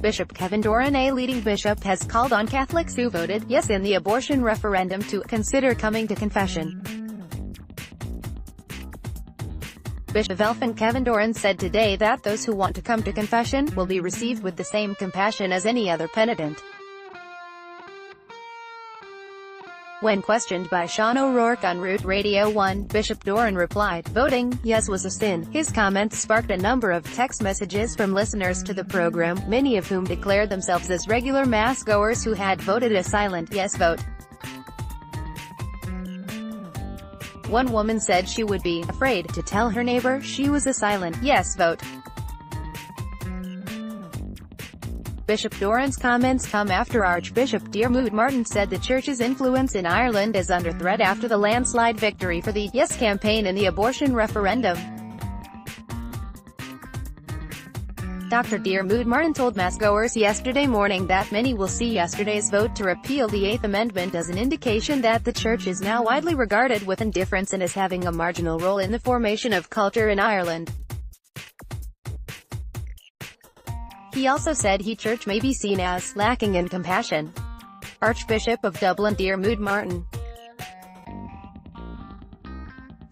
Archbishop Kevin Doran A, leading bishop, has called on Catholics who voted yes in the abortion referendum to consider coming to confession. Bishop Elphin Kevin Doran said today that those who want to come to confession will be received with the same compassion as any other penitent. When questioned by Sean O'Rourke on RTE Radio One, Bishop Doran replied, "Voting yes was a sin." His comments sparked a number of text messages from listeners to the program, many of whom declared themselves as regular mass-goers who had voted a silent yes vote. One woman said she would be afraid to tell her neighbor she was a silent yes vote. Bishop Doran's comments come after Archbishop Diarmuid Martin said the Church's influence in Ireland is under threat after the landslide victory for the Yes campaign in the abortion referendum. Dr. Diarmuid Martin told massgoers yesterday morning that many will see yesterday's vote to repeal the Eighth Amendment as an indication that the Church is now widely regarded with indifference and is having a marginal role in the formation of culture in Ireland. He also said the Church may be seen as lacking in compassion. Archbishop of Dublin Diarmuid Martin.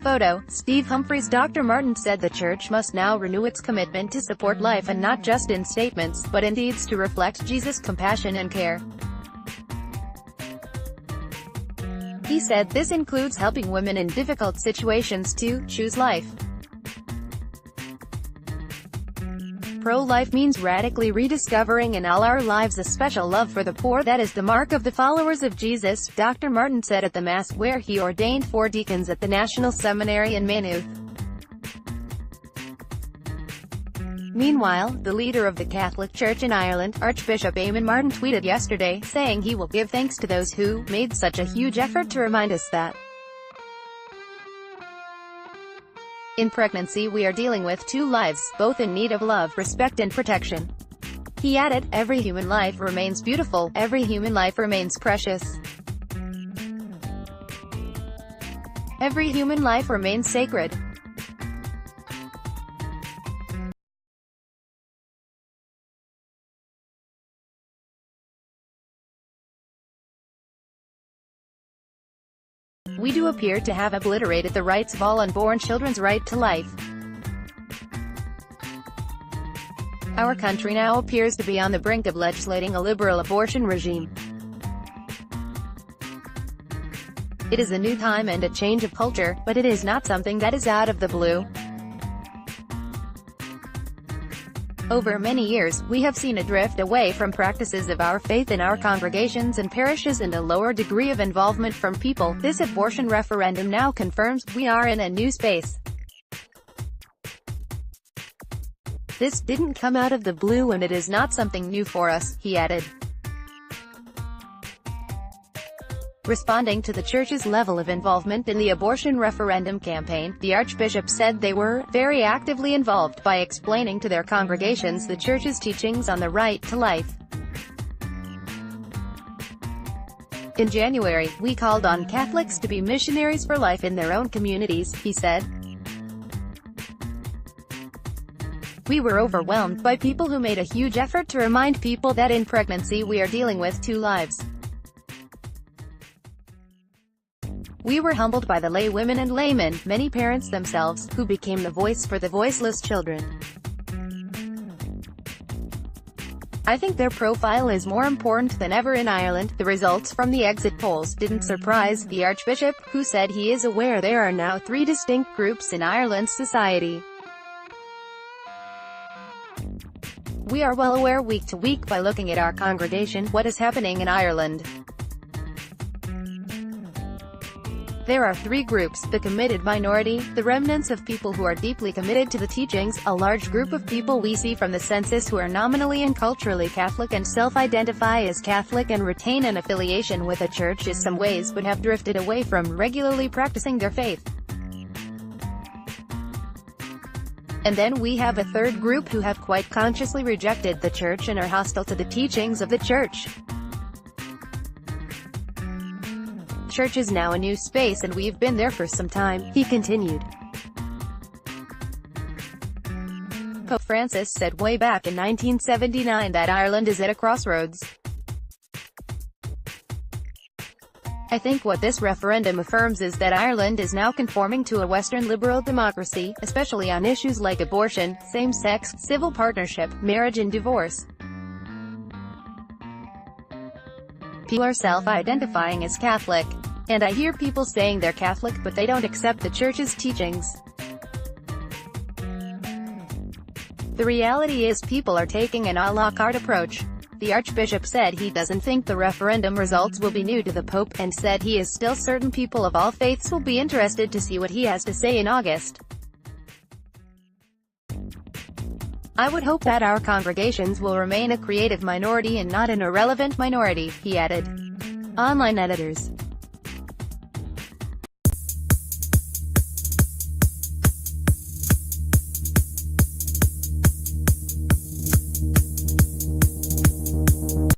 Photo: Steve Humphreys. Dr. Martin said the Church must now renew its commitment to support life, and not just in statements, but in deeds, to reflect Jesus' compassion and care. He said this includes helping women in difficult situations to choose life. Pro-life means radically rediscovering in all our lives a special love for the poor that is the mark of the followers of Jesus, Dr. Martin said at the Mass where he ordained 4 deacons at the National Seminary in Maynooth. Meanwhile, the leader of the Catholic Church in Ireland, Archbishop Eamon Martin, tweeted yesterday, saying he will give thanks to those who made such a huge effort to remind us that in pregnancy we are dealing with 2 lives, both in need of love, respect and protection. He added, every human life remains beautiful, every human life remains precious. Every human life remains sacred. We do appear to have obliterated the rights of all unborn children's right to life. Our country now appears to be on the brink of legislating a liberal abortion regime. It is a new time and a change of culture, but it is not something that is out of the blue. Over many years, we have seen a drift away from practices of our faith in our congregations and parishes and a lower degree of involvement from people. This abortion referendum now confirms we are in a new space. This didn't come out of the blue and it is not something new for us, he added. Responding to the Church's level of involvement in the abortion referendum campaign, the Archbishop said they were very actively involved by explaining to their congregations the Church's teachings on the right to life. In January, we called on Catholics to be missionaries for life in their own communities, he said. We were overwhelmed by people who made a huge effort to remind people that in pregnancy we are dealing with 2 lives. We were humbled by the lay women and laymen, many parents themselves, who became the voice for the voiceless children. I think their profile is more important than ever in Ireland. The results from the exit polls didn't surprise the Archbishop, who said he is aware there are now 3 distinct groups in Ireland's society. We are well aware week to week by looking at our congregation what is happening in Ireland. There are 3 groups: the committed minority, the remnants of people who are deeply committed to the teachings, a large group of people we see from the census who are nominally and culturally Catholic and self-identify as Catholic and retain an affiliation with a church in some ways but have drifted away from regularly practicing their faith. And then we have a 3rd group who have quite consciously rejected the church and are hostile to the teachings of the church. Church is now a new space and we've been there for some time, he continued. Pope Francis said way back in 1979 that Ireland is at a crossroads. I think what this referendum affirms is that Ireland is now conforming to a Western liberal democracy, especially on issues like abortion, same-sex, civil partnership, marriage and divorce. People are self-identifying as Catholic. And I hear people saying they're Catholic but they don't accept the Church's teachings. The reality is people are taking an à la carte approach. The Archbishop said he doesn't think the referendum results will be new to the Pope, and said he is still certain people of all faiths will be interested to see what he has to say in August. I would hope that our congregations will remain a creative minority and not an irrelevant minority, he added. Online editors.